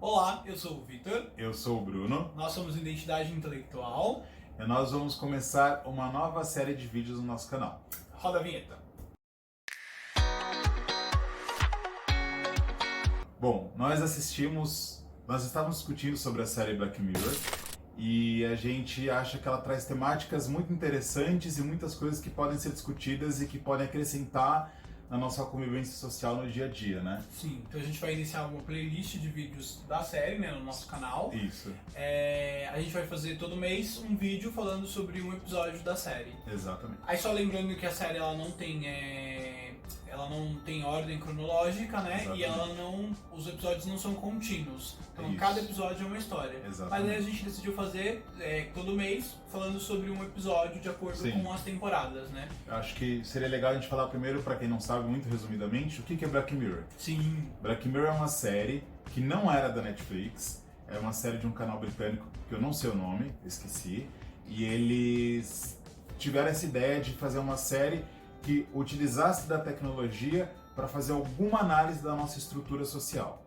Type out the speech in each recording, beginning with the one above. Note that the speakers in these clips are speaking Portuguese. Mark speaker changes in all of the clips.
Speaker 1: Olá, eu sou o Vitor.
Speaker 2: Eu sou o Bruno.
Speaker 1: Nós somos Identidade Intelectual.
Speaker 2: E nós vamos começar uma nova série de vídeos no nosso canal.
Speaker 1: Roda a vinheta.
Speaker 2: Bom, nós estávamos discutindo sobre a série Black Mirror e a gente acha que ela traz temáticas muito interessantes e muitas coisas que podem ser discutidas e que podem acrescentar na nossa convivência social no dia a dia, né?
Speaker 1: Sim, então a gente vai iniciar uma playlist de vídeos da série, né, no nosso canal.
Speaker 2: Isso.
Speaker 1: A gente vai fazer todo mês um vídeo falando sobre um episódio da série.
Speaker 2: Exatamente.
Speaker 1: Aí só lembrando que a série ela não tem ordem cronológica, né?
Speaker 2: Exatamente.
Speaker 1: E os episódios não são contínuos. Então
Speaker 2: Isso.
Speaker 1: cada episódio é uma história.
Speaker 2: Exatamente.
Speaker 1: Mas aí a gente decidiu fazer todo mês falando sobre um episódio de acordo
Speaker 2: Sim.
Speaker 1: com as temporadas, né?
Speaker 2: Eu acho que seria legal a gente falar primeiro, para quem não sabe, muito resumidamente, o que é Black Mirror.
Speaker 1: Sim.
Speaker 2: Black Mirror é uma série que não era da Netflix, é uma série de um canal britânico que eu não sei o nome, esqueci, e eles tiveram essa ideia de fazer uma série que utilizasse da tecnologia para fazer alguma análise da nossa estrutura social.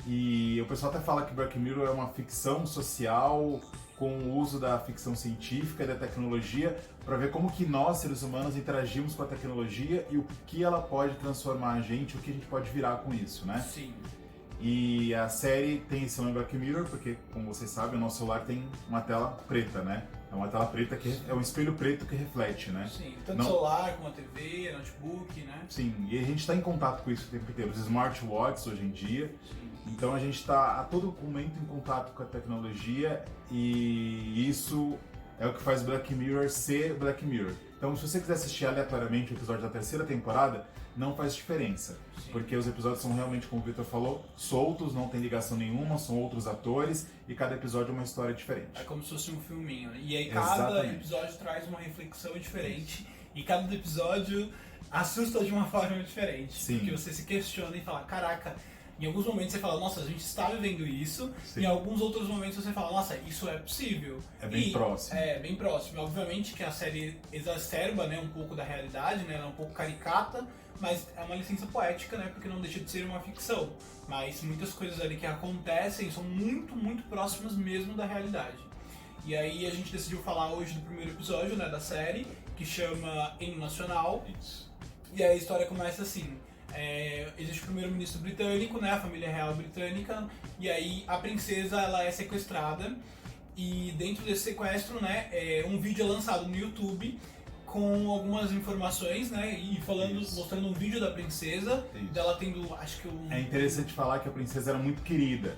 Speaker 2: E o pessoal até fala que Black Mirror é uma ficção social com o uso da ficção científica e da tecnologia para ver como que nós, seres humanos, interagimos com a tecnologia e o que ela pode transformar a gente, o que a gente pode virar com isso, né?
Speaker 1: Sim.
Speaker 2: E a série tem esse nome Black Mirror porque, como vocês sabem, o nosso celular tem uma tela preta, né? É uma tela preta que é um espelho preto que reflete, né?
Speaker 1: Sim, tanto celular como a TV, notebook, né?
Speaker 2: Sim, e a gente está em contato com isso o tempo inteiro. Os smartwatches hoje em dia.
Speaker 1: Sim.
Speaker 2: Então a gente está a todo momento em contato com a tecnologia e isso é o que faz Black Mirror ser Black Mirror. Então, se você quiser assistir aleatoriamente o episódio da terceira temporada, não faz diferença.
Speaker 1: Sim.
Speaker 2: Porque os episódios são realmente, como o Victor falou, soltos, não tem ligação nenhuma, são outros atores e cada episódio é uma história diferente.
Speaker 1: É como se fosse um filminho, né? E aí cada
Speaker 2: Exatamente.
Speaker 1: episódio traz uma reflexão diferente e cada episódio assusta de uma forma diferente.
Speaker 2: Sim.
Speaker 1: Porque você se questiona e fala, caraca, em alguns momentos você fala, nossa, a gente está vivendo isso.
Speaker 2: Sim.
Speaker 1: Em alguns outros momentos você fala, nossa, isso é possível.
Speaker 2: É bem próximo.
Speaker 1: É, bem próximo. Obviamente que a série exacerba, né, um pouco da realidade, né? Ela é um pouco caricata, mas é uma licença poética, né? Porque não deixa de ser uma ficção. Mas muitas coisas ali que acontecem são muito, muito próximas mesmo da realidade. E aí a gente decidiu falar hoje do primeiro episódio, né, da série, que chama Hino Nacional.
Speaker 2: Isso.
Speaker 1: E aí a história começa assim. Existe o primeiro-ministro britânico, né, a família real britânica, e aí a princesa ela é sequestrada e dentro desse sequestro, né, um vídeo é lançado no YouTube com algumas informações, né, e mostrando um vídeo da princesa,
Speaker 2: Isso.
Speaker 1: dela tendo, acho que
Speaker 2: É interessante falar que a princesa era muito querida.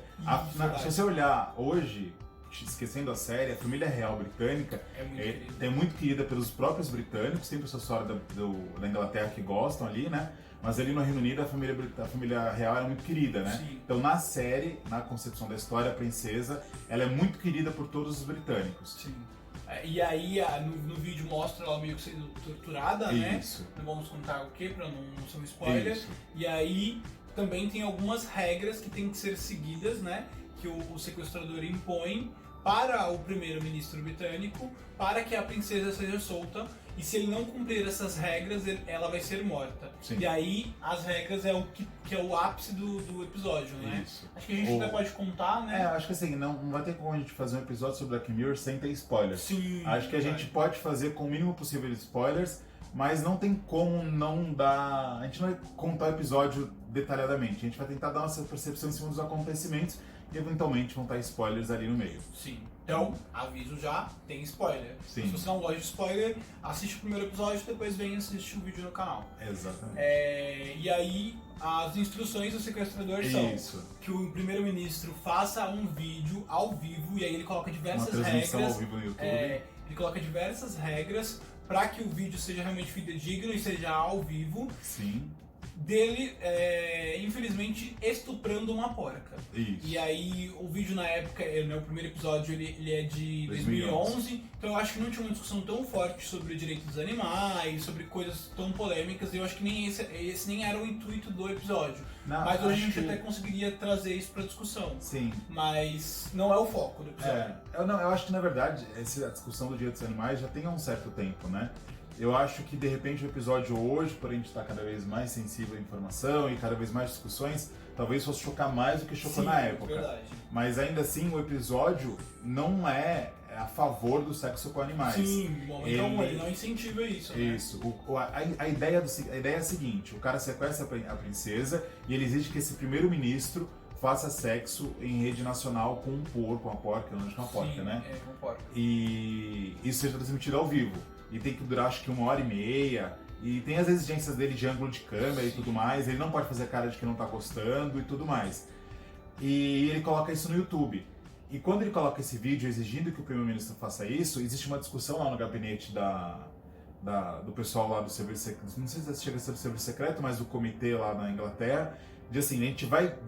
Speaker 2: Se você olhar hoje, esquecendo a série, a família real britânica
Speaker 1: É muito querida.
Speaker 2: é muito querida pelos próprios britânicos, tem pessoas fora da Inglaterra que gostam ali, né? Mas ali no Reino Unido a família real era muito querida, né?
Speaker 1: Sim.
Speaker 2: Então na série, na concepção da história, a princesa, ela é muito querida por todos os britânicos.
Speaker 1: Sim. E aí no vídeo mostra ela meio que sendo torturada, né?
Speaker 2: Isso.
Speaker 1: Não vamos contar o que pra não ser um spoiler.
Speaker 2: Isso.
Speaker 1: E aí também tem algumas regras que têm que ser seguidas, né? Que o sequestrador impõe para o primeiro-ministro britânico para que a princesa seja solta. E se ele não cumprir essas regras, ela vai ser morta.
Speaker 2: Sim.
Speaker 1: E aí as regras é o que é o ápice do episódio, né?
Speaker 2: Isso.
Speaker 1: Acho que a gente até pode contar, né?
Speaker 2: Acho que assim, não vai ter como a gente fazer um episódio sobre Black Mirror sem ter spoilers.
Speaker 1: Sim.
Speaker 2: Acho que a gente pode fazer com o mínimo possível de spoilers, mas não tem como não dar. A gente não vai contar o episódio detalhadamente. A gente vai tentar dar nossa percepção em cima dos acontecimentos e eventualmente contar spoilers ali no meio.
Speaker 1: Sim. Então, aviso já, tem spoiler.
Speaker 2: Sim.
Speaker 1: Se você não gosta de spoiler, assiste o primeiro episódio e depois vem assistir o vídeo no canal.
Speaker 2: Exatamente.
Speaker 1: E aí, as instruções do sequestrador são
Speaker 2: Isso.
Speaker 1: que o primeiro-ministro faça um vídeo ao vivo e aí ele coloca
Speaker 2: Uma
Speaker 1: diversas
Speaker 2: transmissão
Speaker 1: regras.
Speaker 2: ao vivo no YouTube.
Speaker 1: Ele coloca diversas regras para que o vídeo seja realmente fidedigno e seja ao vivo.
Speaker 2: Sim.
Speaker 1: Dele, infelizmente, estuprando uma porca.
Speaker 2: Isso.
Speaker 1: E aí, o vídeo na época, né, o primeiro episódio, ele é de 2011, então eu acho que não tinha uma discussão tão forte sobre o direito dos animais, sobre coisas tão polêmicas, e eu acho que nem esse nem era o intuito do episódio.
Speaker 2: Não,
Speaker 1: Mas hoje a gente
Speaker 2: acho que-
Speaker 1: até conseguiria trazer isso pra discussão.
Speaker 2: Sim.
Speaker 1: Mas não é o foco do episódio.
Speaker 2: Eu acho que na verdade a discussão do direito dos animais já tem há um certo tempo, né? Eu acho que de repente o episódio hoje, por a gente estar cada vez mais sensível à informação e cada vez mais discussões, talvez fosse chocar mais do que chocou na época.
Speaker 1: Verdade.
Speaker 2: Mas ainda assim, o episódio não é a favor do sexo com animais.
Speaker 1: Sim, bom, então ele não incentiva isso, né?
Speaker 2: Isso. A ideia é a seguinte: o cara sequestra a princesa e ele exige que esse primeiro-ministro faça sexo em rede nacional com um porco, uma porca, não com uma porca, né?
Speaker 1: Com porca.
Speaker 2: E isso seja transmitido ao vivo. E tem que durar acho que 1h30. E tem as exigências dele de ângulo de câmera e tudo mais. Ele não pode fazer cara de que não tá gostando e tudo mais. E ele coloca isso no YouTube. E quando ele coloca esse vídeo exigindo que o primeiro-ministro faça isso, existe uma discussão lá no gabinete do pessoal lá do serviço secreto, não sei se chega a ser do serviço secreto, mas do comitê lá na Inglaterra, de assim,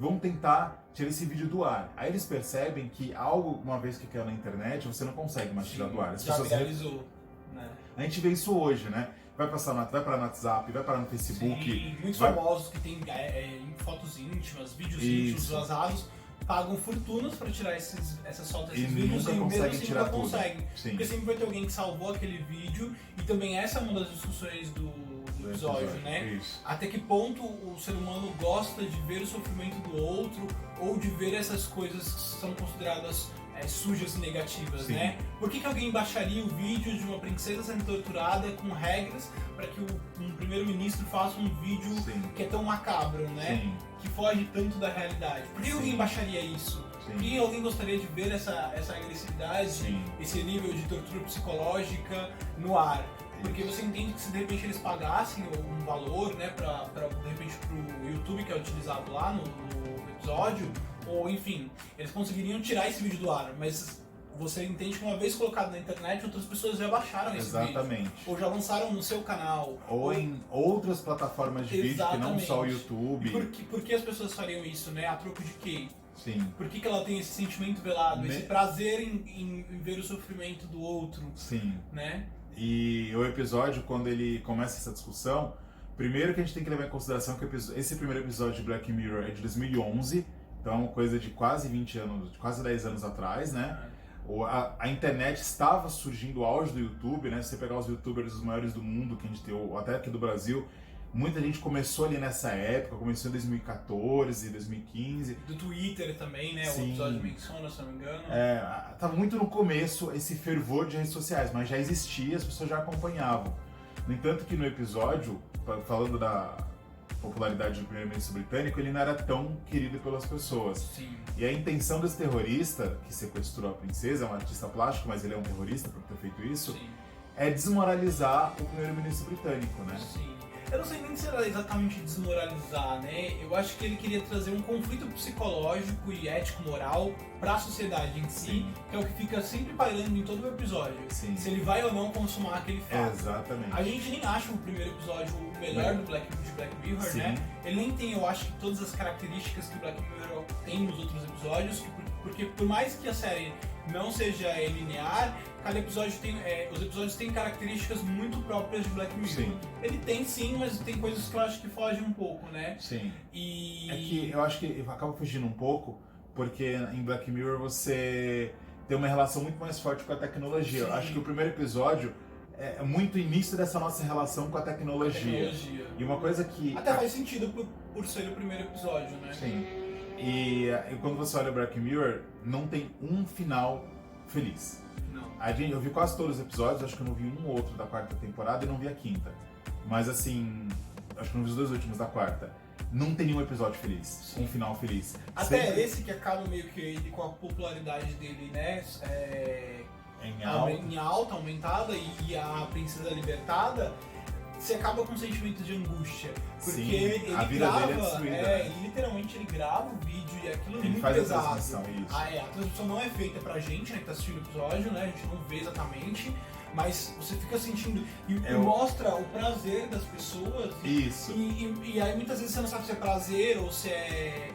Speaker 2: vamos tentar tirar esse vídeo do ar. Aí eles percebem que algo, uma vez que caiu na internet, você não consegue mais tirar do ar. As
Speaker 1: já
Speaker 2: pessoas
Speaker 1: viralizou, né?
Speaker 2: A gente vê isso hoje, né? Vai parar no WhatsApp, vai parar no Facebook.
Speaker 1: Sim, muitos famosos que têm fotos íntimas, vídeos íntimos vazados, pagam fortunas para tirar essas fotos, esses vídeos, e mesmo assim nunca conseguem. Porque sempre vai ter alguém que salvou aquele vídeo, e também essa é uma das discussões do episódio, né? Isso. Até que ponto o ser humano gosta de ver o sofrimento do outro, ou de ver essas coisas que são consideradas sujas e negativas, né? Por que alguém baixaria o vídeo de uma princesa sendo torturada com regras para que um primeiro-ministro faça um vídeo que é tão macabro, né? Sim. Que foge tanto da realidade? Por que alguém baixaria isso? Por que alguém gostaria de ver essa agressividade, esse nível de tortura psicológica no ar? Porque você entende que se de repente eles pagassem um valor, né, de repente pro YouTube que é utilizado lá no episódio, ou enfim, eles conseguiriam tirar esse vídeo do ar, mas você entende que uma vez colocado na internet, outras pessoas já baixaram esse vídeo. Ou já lançaram no seu canal.
Speaker 2: Ou em outras plataformas de vídeo que não só o YouTube.
Speaker 1: Por que as pessoas fariam isso, né? A troco de quê?
Speaker 2: Sim.
Speaker 1: Por que ela tem esse sentimento velado, esse prazer em ver o sofrimento do outro?
Speaker 2: Sim.
Speaker 1: Né?
Speaker 2: E o episódio, quando ele começa essa discussão, primeiro que a gente tem que levar em consideração que esse primeiro episódio de Black Mirror é de 2011, então coisa de quase 20 anos, de quase 10 anos atrás, né? A internet estava surgindo, o auge do YouTube, né? Se você pegar os youtubers os maiores do mundo, que a gente tem, ou até aqui do Brasil, muita gente começou ali nessa época, começou em 2014, 2015.
Speaker 1: Do Twitter também, né?
Speaker 2: Sim.
Speaker 1: O episódio menciona, se não me engano.
Speaker 2: Tava muito no começo esse fervor de redes sociais, mas já existia, as pessoas já acompanhavam. No entanto que no episódio, falando da popularidade do primeiro-ministro britânico, ele não era tão querido pelas pessoas.
Speaker 1: Sim.
Speaker 2: E a intenção desse terrorista, que sequestrou a princesa, é um artista plástico, mas ele é um terrorista por ter feito isso, é desmoralizar o primeiro-ministro britânico, né?
Speaker 1: Sim. Eu não sei nem se era exatamente desmoralizar, né? Eu acho que ele queria trazer um conflito psicológico e ético-moral para a sociedade em si, que é o que fica sempre pairando em todo o episódio.
Speaker 2: Sim.
Speaker 1: Se ele vai ou não consumar aquele fato.
Speaker 2: Exatamente.
Speaker 1: A gente nem acha o primeiro episódio o melhor de Black Mirror, né? Ele nem tem, eu acho, que todas as características que o Black Mirror tem nos outros episódios, porque por mais que a série não seja linear, cada episódio tem, os episódios têm características muito próprias de Black Mirror.
Speaker 2: Sim.
Speaker 1: Ele tem sim, mas tem coisas que eu acho que fogem um pouco, né?
Speaker 2: Sim.
Speaker 1: E...
Speaker 2: É que eu acho que acaba fugindo um pouco, porque em Black Mirror você tem uma relação muito mais forte com a tecnologia. Eu acho que o primeiro episódio é muito início dessa nossa relação com a tecnologia. E uma coisa que...
Speaker 1: Até faz sentido por ser o primeiro episódio, né?
Speaker 2: Sim. E quando você olha Black Mirror, não tem um final feliz.
Speaker 1: Não.
Speaker 2: Eu vi quase todos os episódios, acho que eu não vi um ou outro da quarta temporada e não vi a quinta. Mas assim, acho que eu não vi os 2 últimos da quarta. Não tem nenhum episódio feliz, um final feliz.
Speaker 1: Até sempre... esse que acaba meio que ele com a popularidade dele, né? Em alta, aumentada, e a princesa libertada, você acaba com um sentimento de angústia. Porque ele
Speaker 2: a vida
Speaker 1: grava,
Speaker 2: dele é destruída,
Speaker 1: literalmente ele grava o vídeo e aquilo é
Speaker 2: ele
Speaker 1: muito
Speaker 2: faz
Speaker 1: pesado.
Speaker 2: A transmissão, isso.
Speaker 1: A transmissão não é feita pra gente, né, que tá assistindo o episódio, né? A gente não vê exatamente, mas você fica sentindo e mostra o prazer das pessoas.
Speaker 2: Isso.
Speaker 1: E aí muitas vezes você não sabe se é prazer ou se é...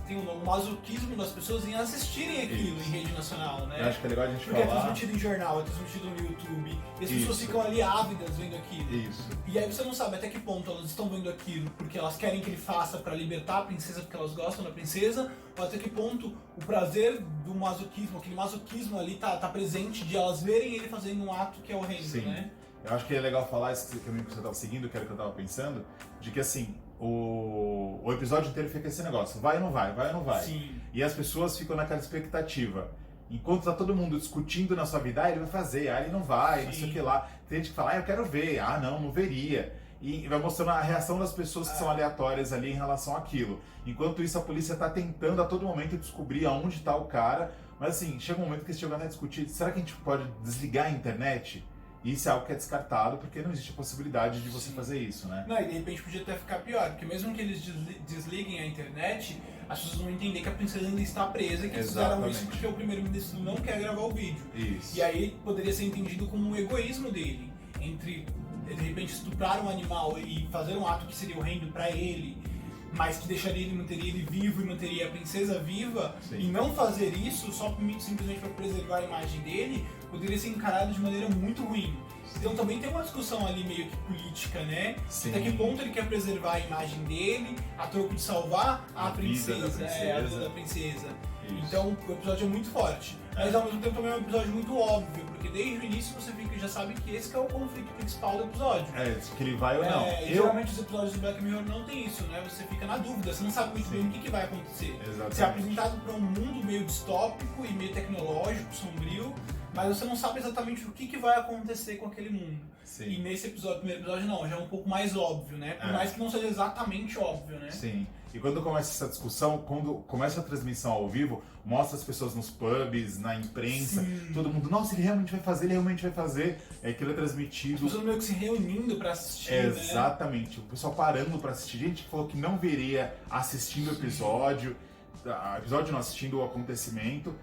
Speaker 1: tem um masoquismo das pessoas em assistirem aquilo em rede nacional, né?
Speaker 2: Eu acho que é legal a gente
Speaker 1: Porque
Speaker 2: falar...
Speaker 1: é transmitido em jornal, é transmitido no YouTube, e as pessoas ficam ali ávidas vendo aquilo.
Speaker 2: Isso.
Speaker 1: E aí você não sabe até que ponto elas estão vendo aquilo porque elas querem que ele faça pra libertar a princesa porque elas gostam da princesa, ou até que ponto o prazer do masoquismo, aquele masoquismo ali tá presente de elas verem ele fazendo um ato que é horrendo, né?
Speaker 2: Eu acho que é legal falar esse caminho que você estava seguindo, que era o que eu estava pensando, de que assim, o episódio inteiro fica esse negócio, vai ou não vai, vai ou não vai.
Speaker 1: Sim.
Speaker 2: E as pessoas ficam naquela expectativa. Enquanto tá todo mundo discutindo na sua vida, ele vai fazer, ele não vai, não sei o que lá. Tem gente que fala, eu quero ver, não veria. E vai mostrando a reação das pessoas que são aleatórias ali em relação àquilo. Enquanto isso, a polícia tá tentando a todo momento descobrir aonde tá o cara. Mas assim, chega um momento que eles chegam a discutir, será que a gente pode desligar a internet? E isso é algo que é descartado, porque não existe a possibilidade de você fazer isso, né?
Speaker 1: Não, e de repente podia até ficar pior, porque mesmo que eles desliguem a internet, as pessoas vão entender que a princesa ainda está presa, que fizeram isso porque o primeiro-ministro não quer gravar o vídeo.
Speaker 2: Isso.
Speaker 1: E aí poderia ser entendido como um egoísmo dele, entre de repente estuprar um animal e fazer um ato que seria horrendo para ele, mas que deixaria ele, manteria ele vivo e manteria a princesa viva. Sim. E não fazer isso só simplesmente para preservar a imagem dele, poderia ser encarado de maneira muito ruim. Então também tem uma discussão ali meio que política, né? Sim. Até que ponto ele quer preservar a imagem dele a troco de salvar a princesa, a vida da princesa. Isso. Então o episódio é muito forte. Mas ao mesmo tempo também é um episódio muito óbvio, porque desde o início você já sabe que esse que é o conflito principal do episódio.
Speaker 2: Que ele vai ou não.
Speaker 1: Geralmente os episódios do Black Mirror não tem isso, né? Você fica na dúvida, você não sabe muito bem o que vai acontecer.
Speaker 2: Exatamente.
Speaker 1: Você é apresentado para um mundo meio distópico e meio tecnológico, sombrio, mas você não sabe exatamente o que vai acontecer com aquele mundo.
Speaker 2: Sim.
Speaker 1: E nesse primeiro episódio não, já é um pouco mais óbvio, né? Por mais que não seja exatamente óbvio, né?
Speaker 2: Sim. E quando começa essa discussão, quando começa a transmissão ao vivo, mostra as pessoas nos pubs, na imprensa, todo mundo, nossa, ele realmente vai fazer, aquilo é transmitido. As
Speaker 1: pessoas meio que se reunindo pra assistir,
Speaker 2: Exatamente, né? O pessoal parando pra assistir, gente que falou que não veria assistindo o episódio não assistindo o acontecimento.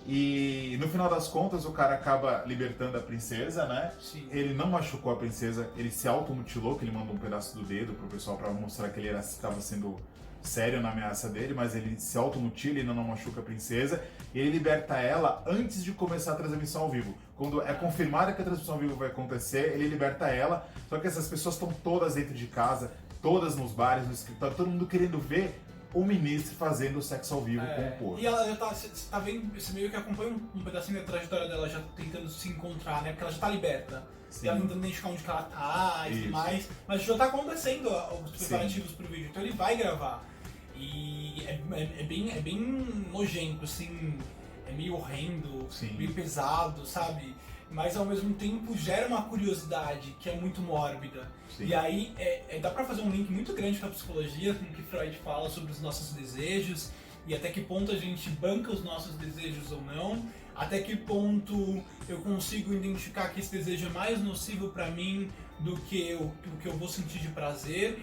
Speaker 2: E no final das contas o cara acaba libertando a princesa, né?
Speaker 1: Sim.
Speaker 2: Ele não machucou a princesa, ele se automutilou, que ele mandou um pedaço do dedo pro pessoal pra mostrar que ele estava sendo sério na ameaça dele, mas ele se automutila e não machuca a princesa. E ele liberta ela antes de começar a transmissão ao vivo. Quando é confirmada que a transmissão ao vivo vai acontecer, ele liberta ela. Só que essas pessoas estão todas dentro de casa, todas nos bares, no escritório, todo mundo querendo ver o ministro fazendo sexo ao vivo com o povo.
Speaker 1: E ela já você tá vendo, você meio que acompanha um pedacinho da trajetória dela já tentando se encontrar, né? Porque ela já tá liberta. Sim. E ela tentando identificar onde que ela tá e tudo mais. Mas já tá acontecendo os preparativos pro vídeo, então ele vai gravar. E é bem nojento, assim, é meio horrendo, meio pesado, sabe? Mas ao mesmo tempo gera uma curiosidade que é muito mórbida. Sim. E aí dá pra fazer um link muito grande com a psicologia, com o que Freud fala sobre os nossos desejos e até que ponto a gente banca os nossos desejos ou não, até que ponto eu consigo identificar que esse desejo é mais nocivo pra mim do que eu vou sentir de prazer.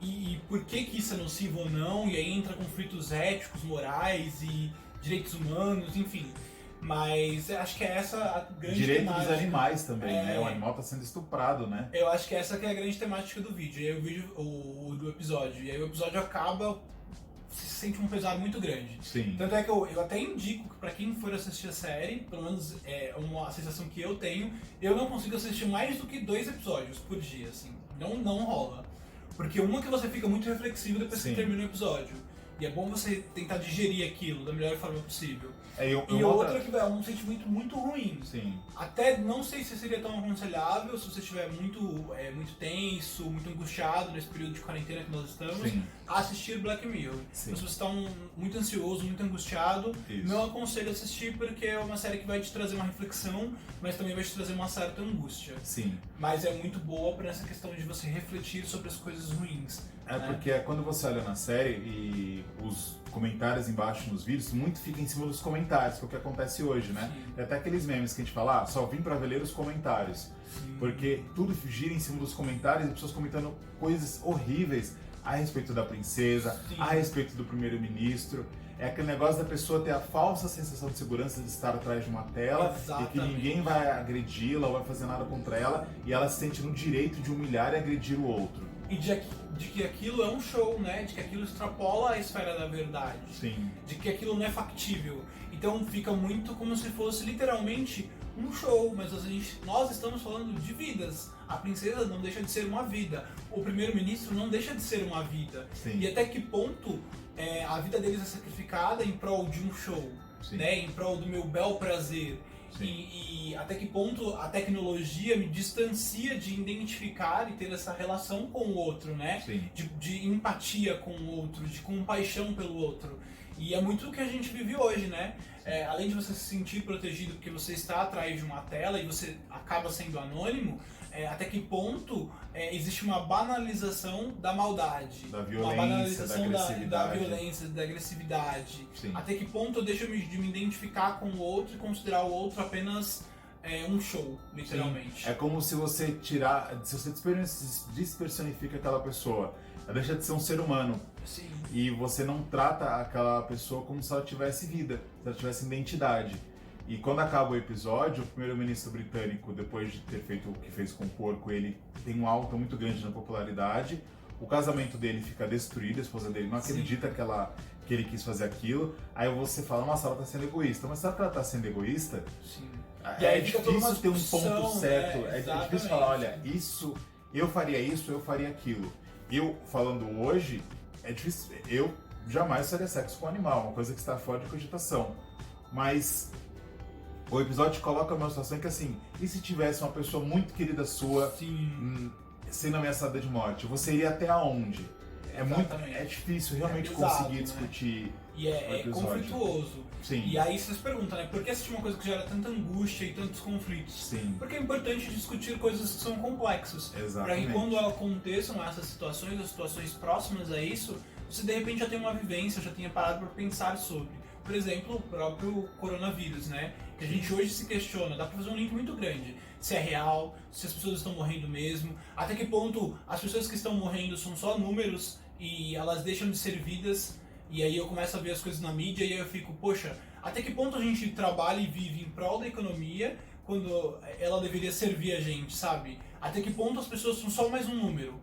Speaker 1: E por que isso é nocivo ou não, e aí entra conflitos éticos, morais e direitos humanos, enfim. Mas acho que é essa a grande
Speaker 2: temática.
Speaker 1: Direito
Speaker 2: dos animais também, né? O animal está sendo estuprado, né?
Speaker 1: Eu acho que essa que é a grande temática do vídeo, e aí do episódio. E aí o episódio acaba, se sente um pesar muito grande.
Speaker 2: Sim.
Speaker 1: Tanto é que eu até indico que pra quem for assistir a série, pelo menos é uma sensação que eu tenho, eu não consigo assistir mais do que 2 episódios por dia, assim. Não rola. Porque uma que você fica muito reflexivo depois que termina o episódio. E é bom você tentar digerir aquilo da melhor forma possível. E outra que é um sentimento muito ruim.
Speaker 2: Sim.
Speaker 1: Até não sei se seria tão aconselhável se você estiver muito tenso, muito angustiado nesse período de quarentena que nós estamos, a assistir Black Mirror. Sim. Se você está muito ansioso, muito angustiado, não aconselho assistir porque é uma série que vai te trazer uma reflexão, mas também vai te trazer uma certa angústia.
Speaker 2: Sim.
Speaker 1: Mas é muito boa para essa questão de você refletir sobre as coisas ruins.
Speaker 2: Porque quando você olha na série e os comentários embaixo nos vídeos, muito fica em cima dos comentários, que é o que acontece hoje, né? Tem até aqueles memes que a gente fala, só vim pra ler os comentários. Sim. Porque tudo gira em cima dos comentários e pessoas comentando coisas horríveis a respeito da princesa, a respeito do primeiro-ministro. É aquele negócio da pessoa ter a falsa sensação de segurança de estar atrás de uma tela. Exatamente. E que ninguém vai agredi-la ou vai fazer nada contra ela, e ela se sente no direito de humilhar e agredir o outro.
Speaker 1: E de que aquilo é um show, né? De que aquilo extrapola a esfera da verdade.
Speaker 2: Sim.
Speaker 1: De que aquilo não é factível. Então fica muito como se fosse literalmente um show, mas nós estamos falando de vidas. A princesa não deixa de ser uma vida. O primeiro-ministro não deixa de ser uma vida.
Speaker 2: Sim.
Speaker 1: E até que ponto a vida deles é sacrificada em prol de um show, né? Em prol do meu bel prazer. E até que ponto a tecnologia me distancia de identificar e ter essa relação com o outro, né? De empatia com o outro, de compaixão pelo outro. E é muito o que a gente vive hoje, né? Além de você se sentir protegido porque você está atrás de uma tela e você acaba sendo anônimo, até que ponto existe uma banalização da maldade,
Speaker 2: da violência,
Speaker 1: uma banalização
Speaker 2: da
Speaker 1: violência, da agressividade.
Speaker 2: Sim.
Speaker 1: Até que ponto eu deixo de me identificar com o outro e considerar o outro apenas um show, literalmente.
Speaker 2: Sim. É como se você se você despersonifica aquela pessoa, ela deixa de ser um ser humano.
Speaker 1: Sim.
Speaker 2: E você não trata aquela pessoa como se ela tivesse vida, se ela tivesse identidade. E quando acaba o episódio, o primeiro-ministro britânico, depois de ter feito o que fez com o porco, ele tem um alto muito grande na popularidade. O casamento dele fica destruído, a esposa dele não acredita que ele quis fazer aquilo. Aí você fala, nossa, ela tá sendo egoísta. Mas sabe que ela tá sendo egoísta?
Speaker 1: Sim.
Speaker 2: É difícil ter um ponto certo.
Speaker 1: Né?
Speaker 2: É difícil falar, olha, eu faria aquilo. Eu, falando hoje, é difícil. Eu jamais faria sexo com um animal, uma coisa que está fora de cogitação. Mas o episódio coloca uma situação que assim, e se tivesse uma pessoa muito querida sua sendo ameaçada de morte, você iria até aonde? É difícil realmente conseguir discutir.
Speaker 1: Né? E é conflituoso.
Speaker 2: Sim.
Speaker 1: E aí vocês perguntam, né? Por que assistir uma coisa que gera tanta angústia e tantos conflitos?
Speaker 2: Sim.
Speaker 1: Porque é importante discutir coisas que são complexas. Para que
Speaker 2: Exatamente.
Speaker 1: quando aconteçam essas situações, as situações próximas a isso, você de repente já tenha uma vivência, já tenha parado para pensar sobre. Por exemplo, o próprio coronavírus, né? Que a gente hoje se questiona, dá para fazer um link muito grande. Se é real, se as pessoas estão morrendo mesmo, até que ponto as pessoas que estão morrendo são só números e elas deixam de ser vidas. E aí eu começo a ver as coisas na mídia e aí eu fico, poxa, até que ponto a gente trabalha e vive em prol da economia quando ela deveria servir a gente, sabe? Até que ponto as pessoas são só mais um número?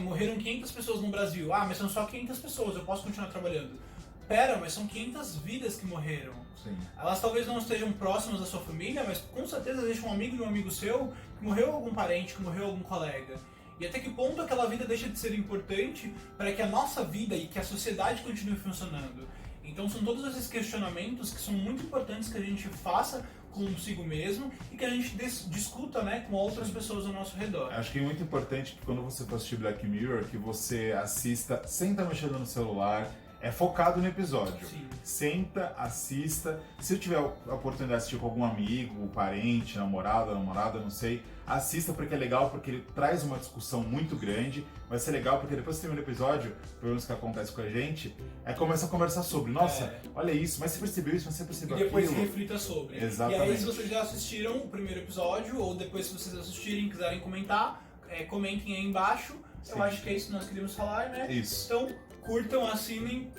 Speaker 1: Morreram 500 pessoas no Brasil. Mas são só 500 pessoas, eu posso continuar trabalhando. Pera, mas são 500 vidas que morreram.
Speaker 2: Sim.
Speaker 1: Elas talvez não estejam próximas da sua família, mas com certeza deixa um amigo de um amigo seu que morreu algum parente, que morreu algum colega. E até que ponto aquela vida deixa de ser importante para que a nossa vida e que a sociedade continue funcionando? Então são todos esses questionamentos que são muito importantes que a gente faça consigo mesmo e que a gente discuta, né, com outras pessoas ao nosso redor.
Speaker 2: Acho que é muito importante que quando você for assistir Black Mirror, que você assista sem estar mexendo no celular, focado no episódio.
Speaker 1: Sim.
Speaker 2: Senta, assista. Se eu tiver a oportunidade de assistir com algum amigo, parente, namorada, não sei, assista porque é legal, porque ele traz uma discussão muito grande. Vai ser legal porque depois que termina o episódio, pelo menos que acontece com a gente, começa a conversar sobre, nossa, olha isso, mas você percebeu isso, mas você percebeu aquilo.
Speaker 1: E depois reflita sobre.
Speaker 2: Exatamente.
Speaker 1: E aí se vocês já assistiram o primeiro episódio, ou depois se vocês assistirem e quiserem comentar, comentem aí embaixo.
Speaker 2: Sim.
Speaker 1: Eu acho que é isso que nós queríamos falar, né?
Speaker 2: Isso.
Speaker 1: Então, curtam, assinem,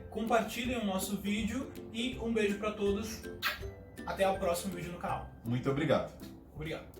Speaker 1: compartilhem o nosso vídeo e um beijo pra todos. Até o próximo vídeo no canal.
Speaker 2: Muito obrigado.
Speaker 1: Obrigado.